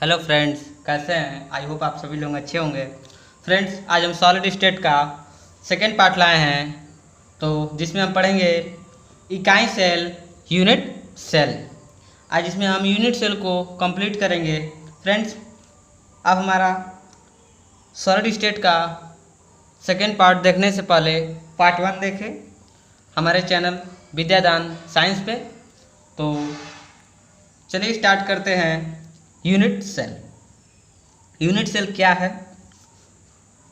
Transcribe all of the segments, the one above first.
Hello friends, कैसे हैं? I hope आप सभी लोग अच्छे होंगे। फ्रेंड्स, आज हम सॉलिड स्टेट का सेकेंड पार्ट लाए हैं, तो जिसमें हम पढ़ेंगे इकाई सेल, यूनिट सेल। आज इसमें हम यूनिट सेल को कंप्लीट करेंगे। फ्रेंड्स, अब हमारा सॉलिड स्टेट का सेकेंड पार्ट देखने से पहले पार्ट 1 देखें हमारे चैनल विद्यादान साइंस पे। तो चलिए स्टार्ट करते हैं। Unit cell. यूनिट सेल क्या है?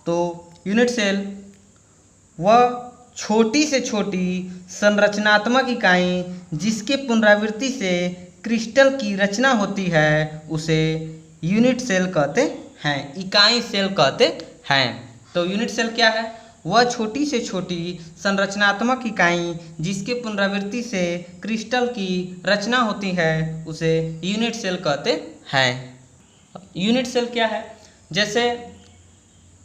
तो यूनिट सेल वह छोटी से छोटी संरचनात्मक इकाई जिसके पुनरावृत्ति से क्रिस्टल की रचना होती है उसे यूनिट सेल कहते हैं, इकाई सेल कहते हैं। तो यूनिट सेल क्या है? वह छोटी से छोटी संरचनात्मक इकाई जिसके पुनरावृत्ति से क्रिस्टल की रचना होती है उसे यूनिट सेल कहते हैं। यूनिट सेल क्या है? जैसे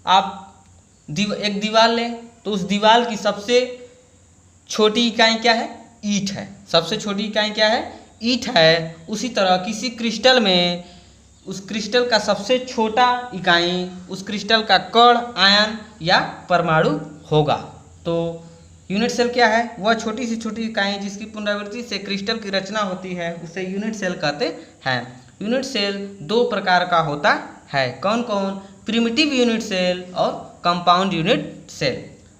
आप एक दीवार लें तो उस दीवार की सबसे छोटी इकाई क्या है? ईंट है। सबसे छोटी इकाई क्या है? ईंट है। उसी तरह किसी क्रिस्टल में उस क्रिस्टल का सबसे छोटा इकाई उस क्रिस्टल का कण, आयन या परमाणु होगा। तो यूनिट सेल क्या है? वह छोटी से छोटी इकाई जिसकी पुनरावृत्ति से क्रिस्टल की रचना होती है उसे यूनिट सेल कहते हैं। यूनिट सेल दो प्रकार का होता है। कौन कौन? प्रिमिटिव यूनिट सेल और compound unit cell.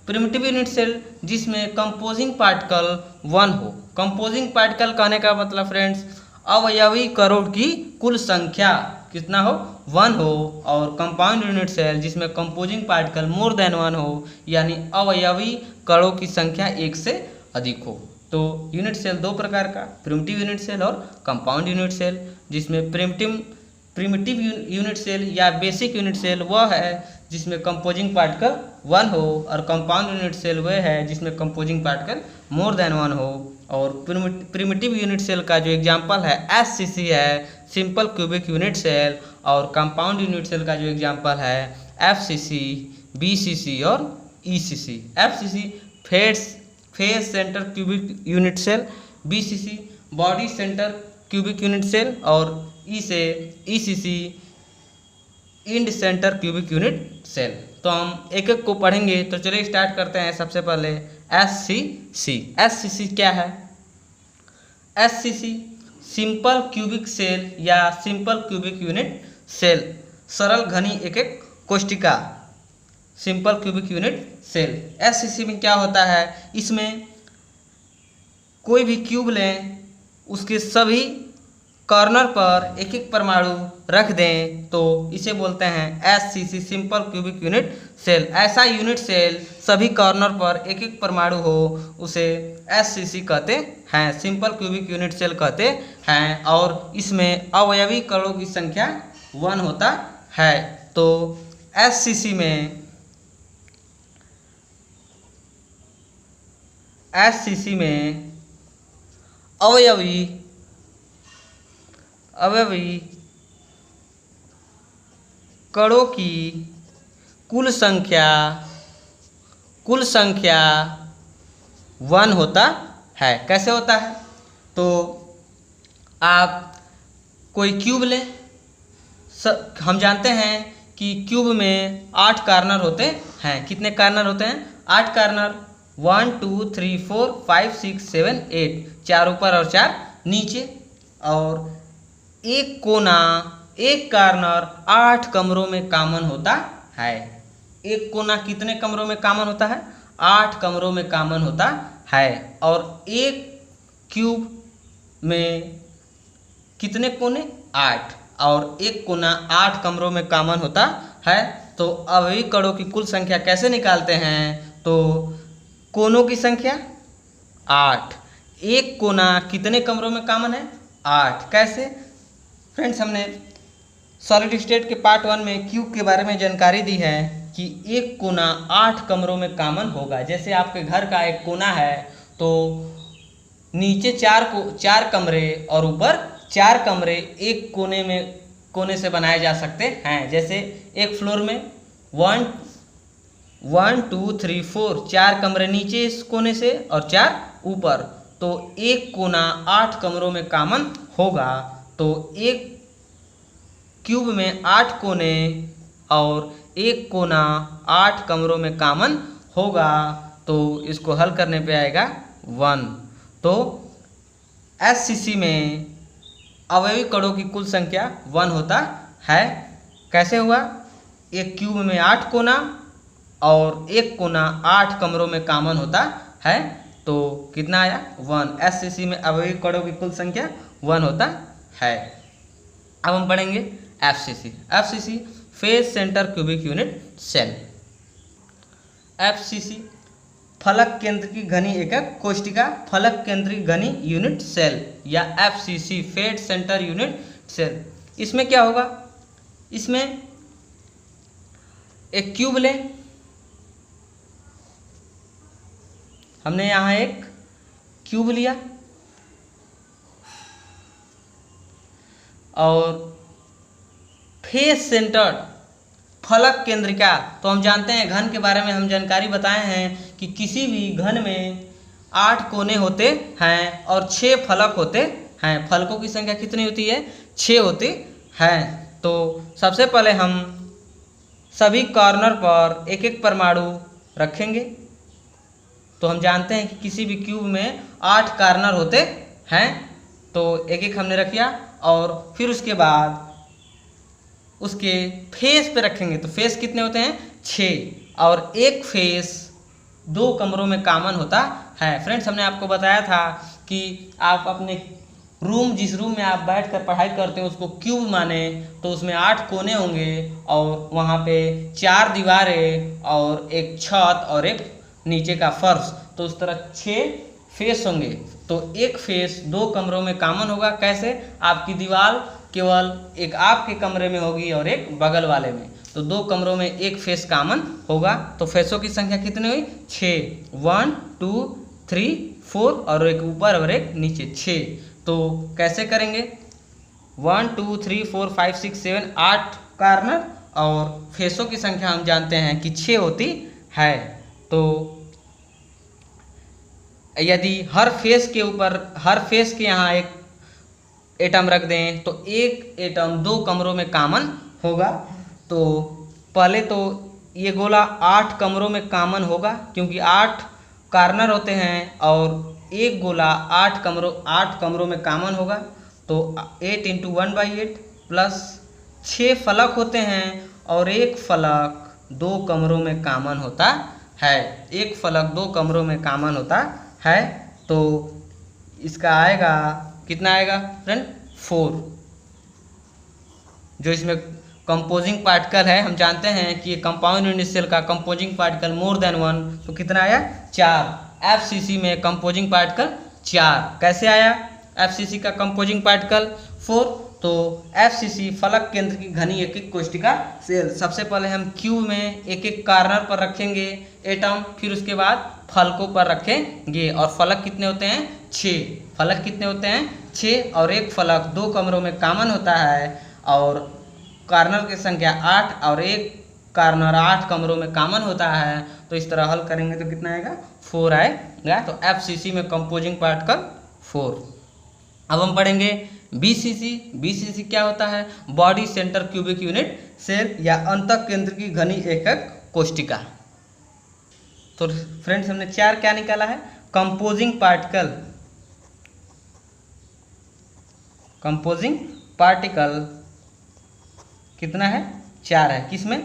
Primitive unit cell जिसमें कंपोजिंग पार्टिकल 1 हो। कंपोजिंग पार्टिकल कहने का मतलब फ्रेंड्स, अवयवी कणों की कुल संख्या कितना हो? 1 हो। और कंपाउंड यूनिट सेल जिसमें कंपोजिंग पार्टिकल मोर देन 1 हो, यानी अवयवी कणों की संख्या 1 से अधिक हो। तो यूनिट सेल दो प्रकार का, प्रिमिटिव यूनिट सेल और कंपाउंड यूनिट सेल। जिसमें प्रिमिटिव यूनिट सेल या बेसिक यूनिट सेल वह है जिसमें कंपोजिंग पार्टिकल 1 हो, और कंपाउंड यूनिट सेल वह है जिसमें कंपोजिंग पार्टिकल मोर देन 1 हो। और प्रिमिटिव यूनिट सेल का जो एग्जांपल है एससीसी है, सिंपल क्यूबिक यूनिट सेल। और कंपाउंड यूनिट सेल का जो एग्जांपल है एफसीसी, बीसीसी और ECC. FCC face centre cubic unit cell, BCC body centre cubic unit cell, और ECC end centre cubic unit cell. तो हम एक एक को पढ़ेंगे। तो चलिए स्टार्ट करते हैं। सबसे पहले एससीसी। एससीसी क्या है? एससीसी सिंपल क्यूबिक सेल या सिंपल क्यूबिक यूनिट सेल, सरल घनी एकक कोशिका, simple cubic unit cell. SCC में क्या होता है? इसमें कोई भी क्यूब लें, उसके सभी कॉर्नर पर एक एक परमाणु रख दें तो इसे बोलते हैं SCC, simple cubic unit cell. ऐसा यूनिट सेल सभी कॉर्नर पर एक एक परमाणु हो उसे एससीसी कहते हैं, सिंपल क्यूबिक यूनिट सेल कहते हैं। और इसमें अवयवी कणों की संख्या 1 होता है। तो एससीसी में अवयवी कणों की कुल संख्या 1 होता है। कैसे होता है? तो आप कोई क्यूब लें। हम जानते हैं कि क्यूब में 8 कॉर्नर होते हैं। कितने कॉर्नर होते हैं? 8 कॉर्नर। 1 2 3 4 5 6 7 8, 4 ऊपर और 4 नीचे। और एक कोना, एक कॉर्नर 8 कमरों में कॉमन होता है। एक कोना कितने कमरों में कॉमन होता है? 8 कमरों में कॉमन होता है। और एक क्यूब में कितने कोने? 8। और एक कोना 8 कमरों में कॉमन होता है। तो अवयवी कणों की कुल संख्या कैसे निकालते हैं? तो कोनों की संख्या 8। एक कोना कितने कमरों में कॉमन है? 8। कैसे? फ्रेंड्स, हमने सॉलिड स्टेट के पार्ट 1 में क्यूब के बारे में जानकारी दी है कि एक कोना 8 कमरों में कॉमन होगा। जैसे आपके घर का एक कोना है तो नीचे 4 कमरे और ऊपर 4 कमरे एक कोने से बनाए जा सकते हैं। जैसे एक फ्लोर में 1 2 3 4 4 कमरे नीचे इस कोने से और 4 ऊपर, तो एक कोना 8 कमरों में कॉमन होगा। तो एक क्यूब में 8 कोने और एक कोना 8 कमरों में कॉमन होगा, तो इसको हल करने पे आएगा 1। तो SCC में अवयवी कणों की कुल संख्या 1 होता है। कैसे हुआ? एक क्यूब में 8 कोना और एक कोना 8 कमरों में कॉमन होता है, तो कितना आया? 1। SCC में अवयवी कणों की कुल संख्या 1 होता है। अब हम पढ़ेंगे FCC। FCC face centre cubic unit cell. FCC फलक केंद्र की घनी एकक कोशिका फलक केंद्र की घनी यूनिट सेल या FCC face centre unit cell. इसमें क्या होगा? इसमें एक क्यूब लें, हमने यहाँ एक क्यूब लिया और फेस सेंटर फलक केंद्रिका। तो हम जानते हैं घन के बारे में हम जानकारी बताए हैं कि किसी भी घन में 8 कोने होते हैं और 6 फलक होते हैं। फलकों की संख्या कितनी होती है? 6 होती है। तो सबसे पहले हम सभी कॉर्नर पर एक एक परमाणु रखेंगे। तो हम जानते हैं कि किसी भी क्यूब में 8 कॉर्नर होते हैं, तो एक एक हमने रख लिया और फिर उसके बाद उसके फेस पे रखेंगे। तो फेस कितने होते हैं? 6, और एक फेस 2 कमरों में कॉमन होता है। फ्रेंड्स, हमने आपको बताया था कि आप अपने रूम, जिस रूम में आप बैठकर पढ़ाई करते हैं उसको क्यूब माने, तो उसमें 8 कोने होंगे और वहाँ पे 4 दीवारें और एक छत और एक नीचे का फर्श। तो उस तरह 6 फेस होंगे। तो एक फेस 2 कमरों में कॉमन होगा। कैसे? आपकी दीवार केवल एक आपके कमरे में होगी और एक बगल वाले में, तो 2 कमरों में एक फेस कॉमन होगा। तो फेसों की संख्या कितनी हुई? 6। 1 2 3 4 और एक ऊपर और एक नीचे 6। तो कैसे करेंगे? 1 2 3 4 5 6 7 8 कॉर्नर और फेसों की संख्या हम जानते हैं कि 6 होती है। तो यदि हर फेस के ऊपर, हर फेस के यहाँ एक एटम रख दें तो एक एटम 2 कमरों में कॉमन होगा। तो पहले तो ये गोला 8 कमरों में कॉमन होगा क्योंकि 8 कॉर्नर होते हैं और एक गोला 8 कमरों में कॉमन होगा। तो 8 × 1/8 प्लस 6 फलक होते हैं और एक फलक 2 कमरों में कॉमन होता है। एक फलक 2 कमरों में कॉमन होता है। तो इसका आएगा, कितना आएगा फ्रेंड? 4। जो इसमें कंपोजिंग पार्टिकल है, हम जानते हैं कि कंपाउंड यूनिट सेल का कंपोजिंग पार्टिकल मोर देन 1, तो कितना आया? 4। FCC में कंपोजिंग पार्टिकल 4। कैसे आया FCC का कंपोजिंग पार्टिकल 4? तो FCC फलक केंद्र की घनी एक कोशिका सेल। सबसे पहले हम क्यूब में एक एक कॉर्नर पर रखेंगे एटम, फिर उसके बाद फलकों पर रखेंगे। और फलक कितने होते हैं? 6। फलक कितने होते हैं? 6, और एक फलक 2 कमरों में कॉमन होता है और कॉर्नर की संख्या 8 और एक कॉर्नर 8 कमरों में कॉमन होता है। तो इस तरह हल करेंगे तो कितना आएगा? 4 आएगा। तो FCC में कंपोजिंग पार्टिकल 4। अब हम पढ़ेंगे BCC। BCC क्या होता है? Body centre cubic unit cell या अंतः केंद्र की घनी एकक कोशिका। तो फ्रेंड्स, हमने 4 क्या निकाला है? Composing particle. कंपोजिंग पार्टिकल कितना है? 4 है। किसमें?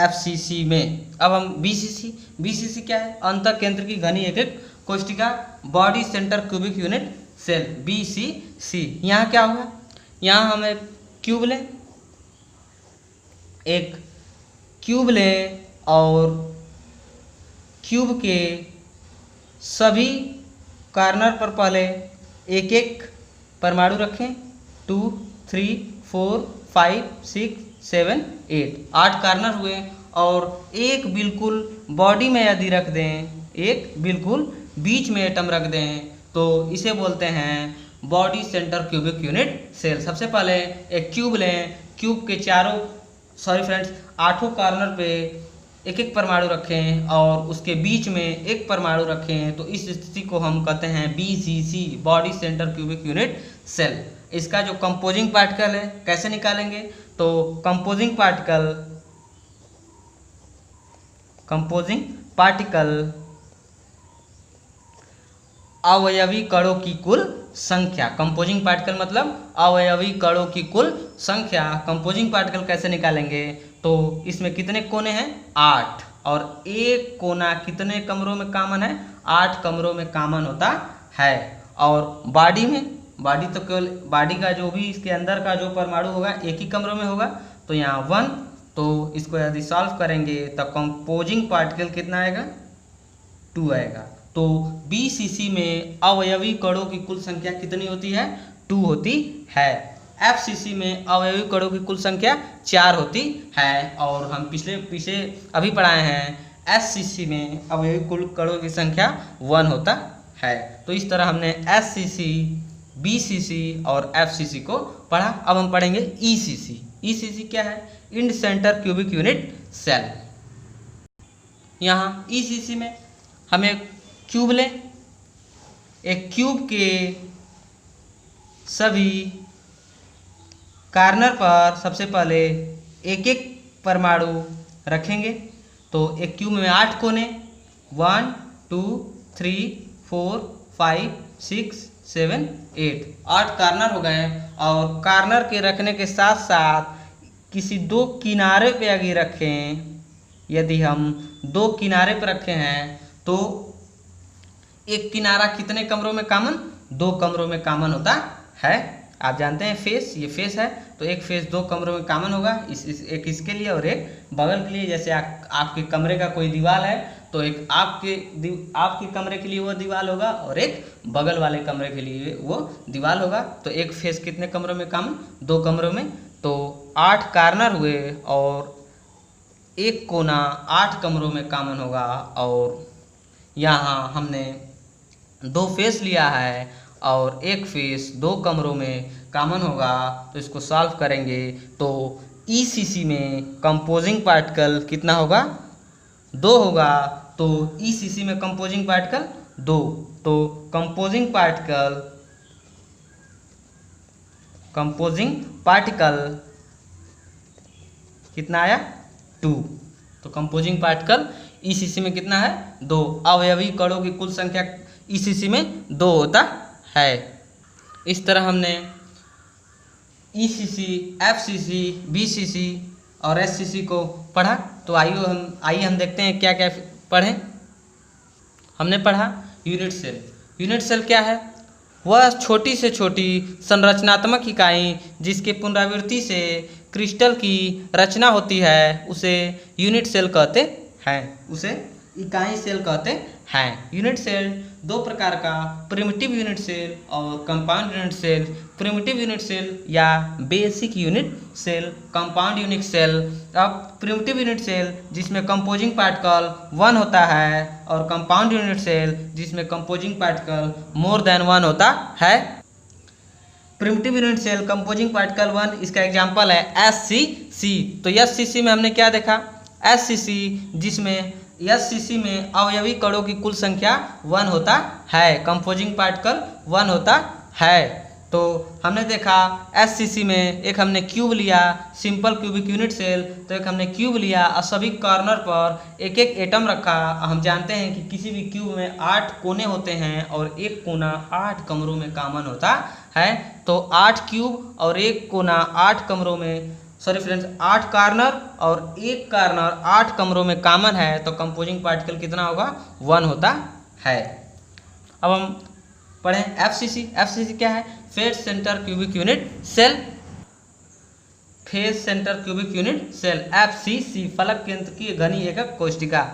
FCC में। अब हम BCC क्या है? अंतः केंद्र की घनी एकक कोशिका, body centre cubic unit cell, BCC। यहाँ क्या होगा? यहाँ हम एक क्यूब लें, और क्यूब के सभी कॉर्नर पर पहले एक एक परमाणु रखें। 2 3 4 5 6 7 8 कॉर्नर हुए। और एक बिल्कुल बॉडी में यदि रख दें, एक बिल्कुल बीच में एटम रख दें, तो इसे बोलते हैं body centre cubic unit cell. सबसे पहले एक क्यूब लें, क्यूब के 8 कॉर्नर पे एक एक परमाणु रखे हैं और उसके बीच में एक परमाणु रखे हैं, तो इस स्थिति को हम कहते हैं BCC, body centre cubic unit cell. इसका जो कंपोजिंग पार्टिकल है कैसे निकालेंगे, तो कंपोजिंग पार्टिकल अवयवी कणों की कुल संख्या। कंपोजिंग पार्टिकल मतलब अवयवी कणों की कुल संख्या। कंपोजिंग पार्टिकल कैसे निकालेंगे, तो इसमें कितने कोने हैं 8, और एक कोना कितने कमरों में कॉमन है 8 कमरों में कॉमन होता है। और बॉडी तो केवल बॉडी का जो भी इसके अंदर का जो परमाणु होगा एक ही कमरों में होगा, तो यहाँ 1, तो इसको यदि सॉल्व करेंगे तो कंपोजिंग पार्टिकल कितना आएगा 2 आएगा। तो BCC में अवयवी कणों की कुल संख्या कितनी होती है 2 होती है। FCC में अवयवी कणों की कुल संख्या 4 होती है। और हम पीछे अभी पढ़ाए हैं SCC में अवयवी कुल कणों की संख्या 1 होता है। तो इस तरह हमने SCC, BCC और FCC को पढ़ा। अब हम पढ़ेंगे ECC। ECC क्या है, end centre cubic unit cell. यहाँ ECC में हमें क्यूब लें, एक क्यूब के सभी कॉर्नर पर सबसे पहले एक एक परमाणु रखेंगे। तो एक क्यूब में 8 कोने, 1 2 3 4 5 6 7 8 कॉर्नर हो गए। और कॉर्नर के रखने के साथ साथ किसी 2 किनारे पे अगर रखें, यदि हम 2 किनारे पर रखे हैं तो एक किनारा कितने कमरों में कॉमन 2 कमरों में कॉमन होता है। आप जानते हैं फेस, ये फेस है, तो एक फेस 2 कमरों में कॉमन होगा, एक इसके लिए और एक बगल के लिए। जैसे आपके कमरे का कोई दीवार है तो एक आपके कमरे के लिए वो दीवार होगा और एक बगल वाले कमरे के लिए वो दीवार होगा। तो एक फेस कितने कमरों में कॉमन 2 कमरों में। तो 8 कॉर्नर हुए और एक कोना 8 कमरों में कॉमन होगा। और यहाँ हमने 2 फेस लिया है और एक फेस 2 कमरों में कॉमन होगा। तो इसको सॉल्व करेंगे तो ECC में कंपोजिंग पार्टिकल कितना होगा 2 होगा। तो ECC में कंपोजिंग पार्टिकल 2, तो कंपोजिंग पार्टिकल कितना आया 2। तो कंपोजिंग पार्टिकल ECC में कितना है 2। अवयवी कणों की कुल संख्या ECC में 2 होता है। इस तरह हमने ECC, FCC, BCC और SCC को पढ़ा। तो आइए हम देखते हैं क्या क्या पढ़ें। हमने पढ़ा यूनिट सेल। यूनिट सेल क्या है, वह छोटी से छोटी संरचनात्मक इकाई जिसके पुनरावृत्ति से क्रिस्टल की रचना होती है उसे यूनिट सेल कहते हैं, उसे इकाई सेल कहते हैं। यूनिट सेल 2 प्रकार का, प्रिमिटिव यूनिट सेल और compound unit cell. Primitive unit cell या basic unit cell, compound unit cell. अब प्रिमिटिव यूनिट सेल जिसमें कंपोजिंग पार्टिकल 1 होता है और कंपाउंड यूनिट सेल जिसमें कंपोजिंग पार्टिकल मोर देन 1 होता है। Primitive unit cell composing particle 1, इसका एग्जांपल है SCC। तो SCC में हमने क्या देखा, SCC जिसमें SCC में अवयवी कणों की कुल संख्या 1 होता है, कंपोजिंग पार्टिकल 1 होता है। तो हमने देखा SCC में एक हमने क्यूब लिया, सिंपल क्यूबिक यूनिट सेल, तो एक हमने क्यूब लिया और सभी कॉर्नर पर एक एक एटम रखा। हम जानते हैं कि किसी भी क्यूब में 8 कोने होते हैं और एक कोना 8 कमरों में कॉमन होता है। तो 8 क्यूब और एक कोना 8 कमरों में, सॉरी फ्रेंड्स, 8 कॉर्नर और एक कॉर्नर 8 कमरों में कॉमन है, तो कंपोजिंग पार्टिकल कितना होगा 1 होता है। अब हम पढ़ें FCC। FCC क्या है, face centre cubic unit cell. Face centre cubic unit cell FCC, फलक केंद्र की घनी एकक कोशिका।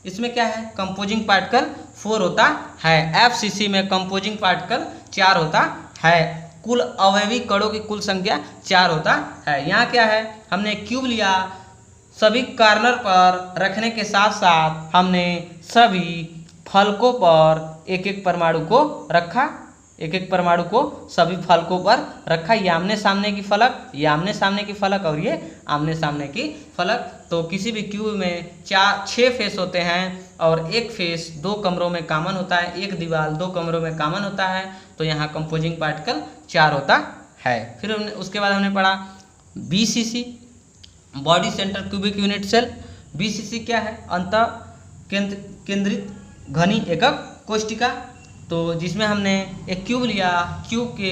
इसमें क्या है, कंपोजिंग पार्टिकल 4 होता है। FCC में कंपोजिंग पार्टिकल 4 होता है। कुल अवयवी कणों की कुल संख्या 4 होता है। यहाँ क्या है, हमने क्यूब लिया, सभी कॉर्नर पर रखने के साथ साथ हमने सभी फलकों पर एक एक परमाणु को रखा। एक एक परमाणु को सभी फलकों पर रखा, ये आमने सामने की फलक, ये आमने सामने की फलक और ये आमने सामने की फलक। तो किसी भी क्यूब में 6 फेस होते हैं और एक फेस 2 कमरों में कॉमन होता है, एक दीवार 2 कमरों में कॉमन होता है, तो यहाँ कंपोजिंग पार्टिकल 4 होता है। फिर उसके बाद हमने पढ़ा BCC, body centre cubic unit cell. BCC क्या है? अंतः केंद्रित घनी एकक कोशिका। तो जिसमें हमने एक क्यूब लिया, क्यूब के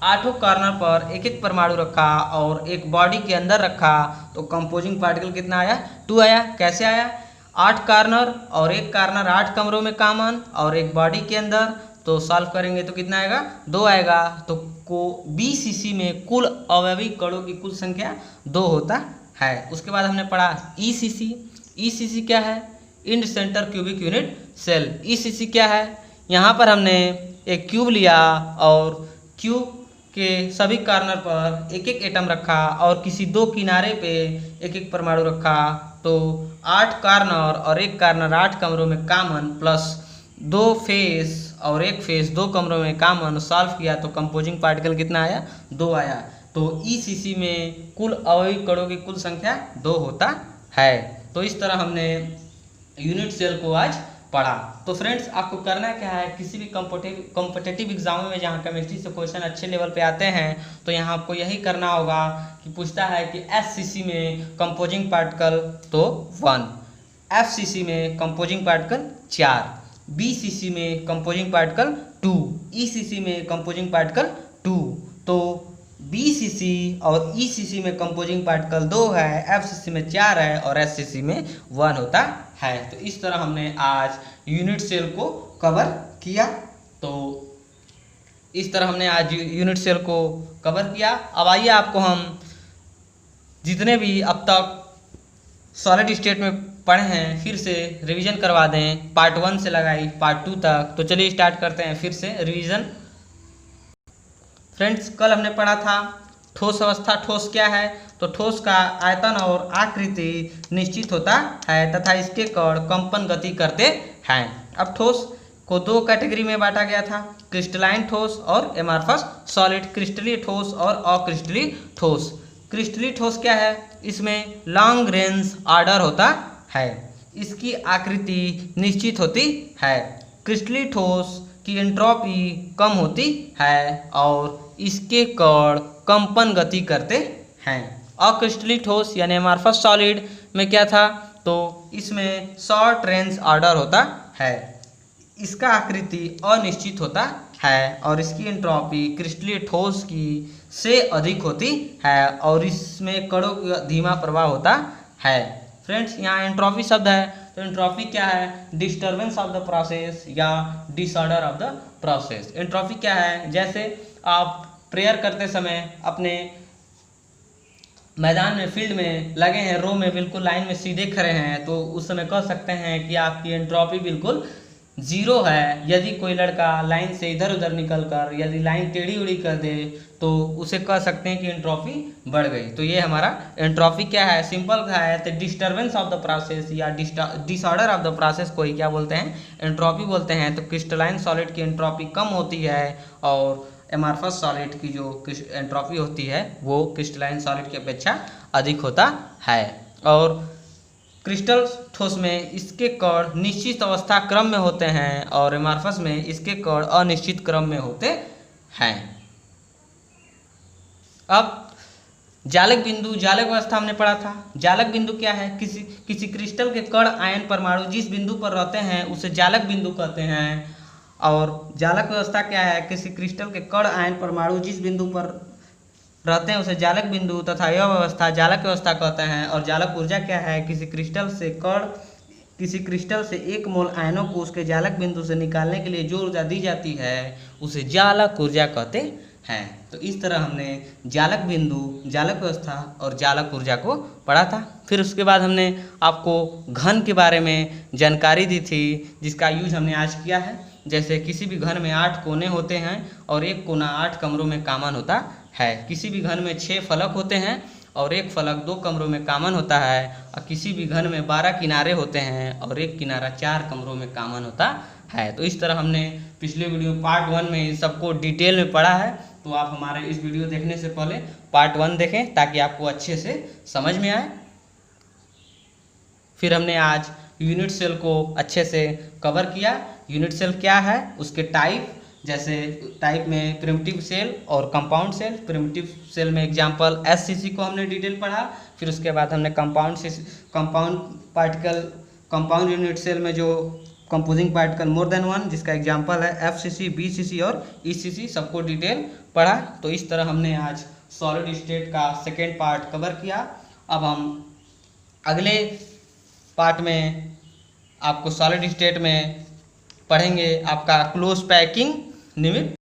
8 कॉर्नर पर एक एक परमाणु रखा और एक बॉडी के अंदर रखा, तो कंपोजिंग पार्टिकल कितना आया? 2 आया। कैसे आया? 8 कॉर्नर और एक कॉर्नर 8 कमरों में कॉमन और एक बॉडी के अंदर, तो सॉल्व करेंगे तो कितना आएगा? 2 आएगा। तो BCC में कुल अवयवी कणों की कुल संख्या 2 होता है। उसके बाद हमने पढ़ा ECC। ECC क्या है? End centre cubic unit cell. ECC क्या है? यहाँ पर हमने एक क्यूब लिया और क्यूब के सभी कॉर्नर पर एक एक एटम रखा और किसी 2 किनारे पे एक एक परमाणु रखा, तो 8 कॉर्नर और एक कॉर्नर 8 कमरों में कॉमन प्लस 2 फेस और एक फेस 2 कमरों में कॉमन, सॉल्व किया तो कंपोजिंग पार्टिकल कितना आया? 2 आया। तो ECC में कुल अवयवी कणों की कुल संख्या 2 होता है। तो इस तरह हमने यूनिट सेल को आज पढ़ा। तो फ्रेंड्स, आपको करना क्या है, किसी भी कॉम्पिटिटिव एग्जाम में जहाँ केमिस्ट्री से क्वेश्चन अच्छे लेवल पे आते हैं, तो यहाँ आपको यही करना होगा कि पूछता है कि SCC में कंपोजिंग पार्टिकल तो 1, FCC में कंपोजिंग पार्टिकल 4, BCC में कंपोजिंग पार्टिकल 2, ECC में कंपोजिंग पार्टिकल 2। तो BCC और ECC में कंपोजिंग पार्टिकल 2 है, FCC में 4 है और SCC में 1 होता है। तो इस तरह हमने आज यूनिट सेल को कवर किया। तो इस तरह हमने आज यूनिट सेल को कवर किया। अब आइए आपको हम जितने भी अब तक सॉलिड स्टेट में पढ़े हैं फिर से रिवीजन करवा दें, पार्ट 1 से लगाई पार्ट 2 तक। तो चलिए स्टार्ट करते हैं फिर से रिवीजन। फ्रेंड्स, कल हमने पढ़ा था ठोस अवस्था। ठोस क्या है? तो ठोस का आयतन और आकृति निश्चित होता है तथा इसके कण कंपन गति करते हैं। अब ठोस को 2 कैटेगरी में बांटा गया था, क्रिस्टलाइन ठोस और एमॉर्फस सॉलिड। क्रिस्टलीय ठोस और अक्रिस्टलीय ठोस। क्रिस्टलीय ठोस क्या है? इसमें लॉन्ग रेंज ऑर्डर होता है, इसकी आकृति निश्चित होती है। क्रिस्टलीय ठोस की एंट्रोपी कम होती है और इसके कण कंपन गति करते हैं। अक्रिस्टलीय ठोस यानी एमॉर्फस सॉलिड में क्या था? तो इसमें शॉर्ट रेंज ऑर्डर होता है, इसका आकृति अनिश्चित होता है और इसकी एंट्रोपी क्रिस्टलीय ठोस की से अधिक होती है और इसमें कणों का धीमा प्रवाह होता है। फ्रेंड्स, यहाँ एंट्रोपी शब्द है, तो एंट्रोपी क्या है? डिस्टर्बेंस ऑफ द प्रोसेस या disorder of the process. Entropy क्या है? जैसे आप प्रेयर करते समय अपने मैदान में, फील्ड में लगे हैं, रो में बिल्कुल लाइन में सीधे खड़े हैं, तो उस समय कह सकते हैं कि आपकी एंट्रोपी बिल्कुल 0 है। यदि कोई लड़का लाइन से इधर उधर निकल कर यदि लाइन टेढ़ी उड़ी कर दे तो उसे कह सकते हैं कि एंट्रोपी बढ़ गई। तो ये हमारा एंट्रोपी क्या है? सिंपल है, तो डिस्टर्बेंस ऑफ द प्रोसेस या डिसऑर्डर ऑफ द प्रोसेस को ही क्या बोलते हैं? एंट्रोपी बोलते हैं। तो क्रिस्टलाइन सॉलिड की एंट्रोपी कम होती है और एमॉर्फस सॉलिड की जो एंट्रोपी होती है वो क्रिस्टलाइन सॉलिड की अपेक्षा अधिक होता है। और क्रिस्टल ठोस में इसके कण निश्चित अवस्था क्रम में होते हैं और एमॉर्फस में इसके कण अनिश्चित क्रम में होते हैं। अब जालक बिंदु, जालक अवस्था हमने पढ़ा था। जालक बिंदु क्या है? किसी क्रिस्टल के कण आयन परमाणु जिस बिंदु पर रहते हैं उसे जालक बिंदु कहते हैं। और जालक व्यवस्था क्या है? किसी क्रिस्टल के कण आयन परमाणु जिस बिंदु पर रहते हैं उसे जालक बिंदु तथा यह व्यवस्था जालक व्यवस्था कहते हैं। और जालक ऊर्जा क्या है? किसी क्रिस्टल से 1 मोल आयनों को उसके जालक बिंदु से निकालने के लिए जो ऊर्जा दी जाती है उसे जालक ऊर्जा कहते हैं। तो इस तरह हमने जालक बिंदु, जालक व्यवस्था और जालक ऊर्जा को पढ़ा था। फिर उसके बाद हमने आपको घन के बारे में जानकारी दी थी जिसका यूज हमने आज किया है। जैसे किसी भी घन में 8 कोने होते हैं और एक कोना 8 कमरों में कॉमन होता है। किसी भी घन में 6 फलक होते हैं और एक फलक 2 कमरों में कॉमन होता है और किसी भी घन में 12 किनारे होते हैं और एक किनारा 4 कमरों में कॉमन होता है। तो इस तरह हमने पिछले वीडियो पार्ट 1 में इन सबको डिटेल में पढ़ा है। तो आप हमारे इस वीडियो देखने से पहले पार्ट 1 देखें ताकि आपको अच्छे से समझ में आए। फिर हमने आज यूनिट सेल को अच्छे से कवर किया। यूनिट सेल क्या है, उसके टाइप, जैसे टाइप में प्रिमिटिव सेल और कंपाउंड सेल। प्रिमिटिव सेल में एग्जांपल एससीसी को हमने डिटेल पढ़ा। फिर उसके बाद हमने कंपाउंड यूनिट सेल में जो composing particle more then one, जिसका एग्जांपल है एफसीसी, बीसीसी और ईसीसी, सबको डिटेल पढ़ा। तो इस तरह हमने आज सॉलिड स्टेट का सेकेंड पार्ट कवर किया। अब हम अगले पार्ट में आपको सॉलिड स्टेट में पढ़ेंगे आपका क्लोज पैकिंग निमित्त।